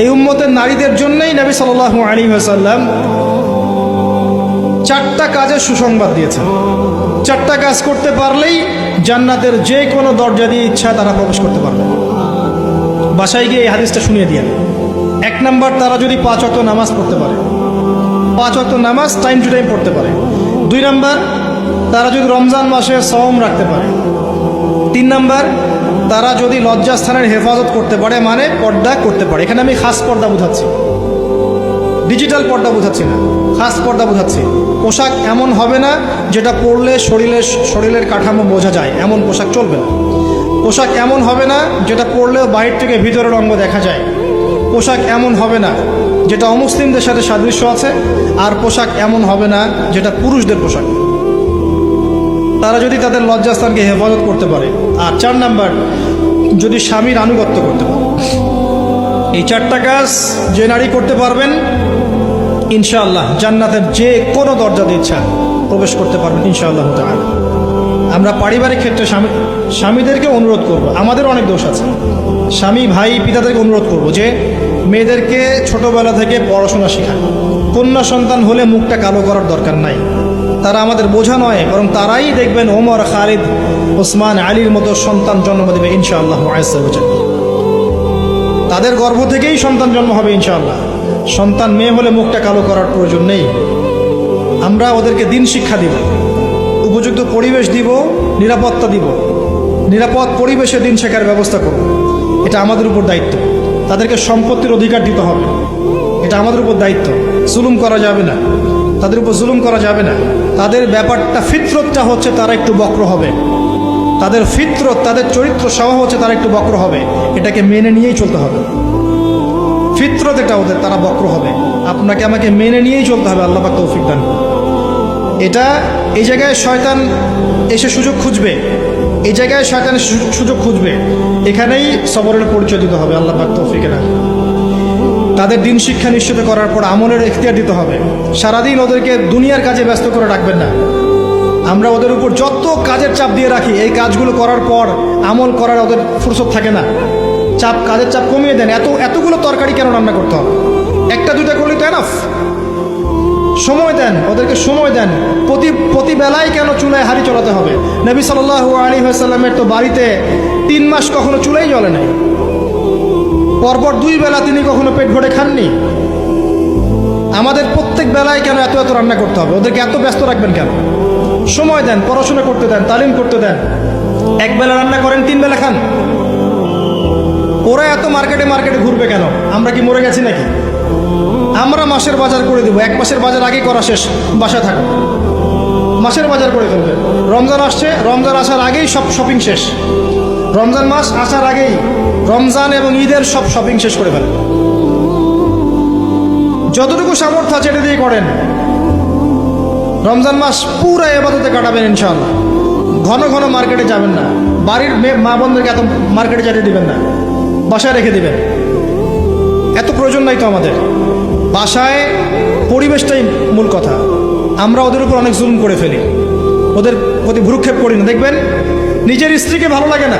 এই উম্মতের নারীদের জন্যই নবী সাল্লাল্লাহু আলাইহি ওয়াসাল্লাম 4টা কাজের সুসংবাদ দিয়েছেন। 4টা কাজ করতে পারলেই জান্নাতের যে কোনো দরজা দিয়ে ইচ্ছা তারা প্রবেশ করতে পারবে। বাসায় গিয়ে এই হাদিসটা শুনিয়ে দিয়ে। 1 নাম্বার, তারা যদি 5 ওয়াক্ত নামাজ পড়তে পারে, 5 ওয়াক্ত নামাজ টাইম টু টাইম পড়তে পারে। 2 নাম্বার, তারা যদি রমজান মাসে সওম রাখতে পারে। 3 নাম্বার, তারা যদি লজ্জাস্থানের হেফাজত করতে পারে, মানে পর্দা করতে পারে। এখানে আমি খাস পর্দা বোঝাচ্ছি, ডিজিটাল পর্দা বোঝাচ্ছি না, খাস পর্দা বোঝাচ্ছি। পোশাক এমন হবে না যেটা পরলে শরীরের কাঠামো বোঝা যায়, এমন পোশাক চলবে না। পোশাক এমন হবে না যেটা পরলেও বাইরে থেকে ভিতরের অঙ্গ দেখা যায়। পোশাক এমন হবে না যেটা অমুসলিমদের সাথে সাদৃশ্য আছে। আর পোশাক এমন হবে না যেটা পুরুষদের পোশাক। তারা যদি তাদের লজ্জাস্থানকে হেফাজত করতে পারে। আর 4 নাম্বার, যদি স্বামীর আনুগত্য করতে পারে। এই 4টা কাজ যে নারী করতে পারবেন, ইনশাআল্লাহ জান্নাতের যে কোনো দরজা দিয়ে ইচ্ছা প্রবেশ করতে পারবেন ইনশাআল্লাহ তাআলা। আমরা পারিবারিক ক্ষেত্রে স্বামীদেরকে অনুরোধ করব, আমাদের অনেক দোষ আছে। স্বামী, ভাই, পিতাদেরকে অনুরোধ করব যে মেয়েদেরকে ছোটবেলা থেকে পড়াশোনা শেখায়। কন্যা সন্তান হলে মুখটা কালো করার দরকার নাই। তারা আমাদের বোঝা নয়, বরং তারাই দেখবেন ওমর, খালিদ, ওসমান, আলীর মতো সন্তান জন্ম দেবে ইনশাআল্লাহ। তাদের গর্ভ থেকেই সন্তান জন্ম হবে ইনশাআল্লাহ। সন্তান মেয়ে হলে মুখটা কালো করার প্রয়োজন নেই। আমরা ওদেরকে দিন শিক্ষা দিব, উপযুক্ত পরিবেশ দিব, নিরাপত্তা দিব, নিরাপদ পরিবেশে দিন শেখার ব্যবস্থা করব। এটা আমাদের উপর দায়িত্ব। তাদেরকে সম্পত্তির অধিকার দিতে হবে, এটা আমাদের উপর দায়িত্ব। জুলুম করা যাবে না, তাদের উপর জুলুম করা যাবে না। তাদের ব্যাপারটা, ফিতরতটা হচ্ছে তারা একটু বক্র হবে। তাদের ফিতরত, তাদের চরিত্র স্বভাব হচ্ছে তারা একটু বক্র হবে। এটাকে মেনে নিয়েই চলতে হবে। ফিতরত এটা ওদের, তারা বক্র হবে। আপনাকে আমাকে মেনে নিয়েই চলতে হবে। আল্লাহ পাক তৌফিক দান। এটা এই জায়গায় শয়তান এসে সুযোগ খুঁজবে, এই জায়গায় শয়তান সুযোগ খুঁজবে। এখানেই সবরের পরিচয় দিতে হবে। আল্লাহ পাক তৌফিক দান। তাদের দিন শিক্ষা নিশ্চিত করার পর আমলের এখতিয়ার দিতে হবে। সারাদিন ওদেরকে দুনিয়ার কাজে ব্যস্ত করে রাখবেন না। আমরা ওদের উপর যত কাজের চাপ দিয়ে রাখি, এই কাজগুলো করার পর আমল করার ওদের ফুরসত থাকে না। কাজের চাপ কমিয়ে দেন। এতগুলো তরকারি কেন রান্না করতে হবে? 1টা 2টা করলেই তো এনাফ। সময় দেন, ওদেরকে সময় দেন। প্রতি বেলায় কেন চুলায় হাঁড়ি চলাতে হবে? নবী সাল্লাল্লাহু আলাইহি ওয়াসাল্লামের তো বাড়িতে 3 মাস কখনো চুলাই জ্বলে নাই। পরপর 2 বেলা তিনি কখনো পেট ভরে খাননি। আমাদের প্রত্যেক বেলায় কেন এত রান্না করতে হবে? ওদেরকে এত ব্যস্ত রাখবেন কেন? সময় দেন, পড়াশোনা করতে দেন, তালিম করতে দেন। 1 বেলা রান্না করেন, 3 বেলা খান। ওরা এত মার্কেটে ঘুরবে কেন? আমরা কি মরে গেছি নাকি? আমরা মাসের বাজার করে দেবো। 1 মাসের বাজার আগেই করা শেষ, বাসায় থাকো। মাসের বাজার করে ফেলবে। রমজান আসছে, রমজান আসার আগেই সব শপিং শেষ। রমজান মাস আসার আগেই রমজান এবং ঈদের সব শপিং শেষ করে ফেলবে। যতটুকু সামর্থ্য আছে এটা দিয়ে করেন। রমজান মাস পুরো ইবাদতে কাটাবেন ইনশাআল্লাহ। ঘন ঘন মার্কেটে যাবেন না। বাড়ির মা বোনদেরকে এত মার্কেটে যেতে দিবেন না, বাসায় রেখে দিবেন। এত প্রয়োজন নাই তো আমাদের। বাসায় পরিবেশটাই মূল কথা। আমরা ওদের উপর অনেক জুলুম করে ফেলি, ওদের প্রতি ভ্রুক্ষেপ করি না। দেখবেন নিজের স্ত্রীকে ভালো লাগে না,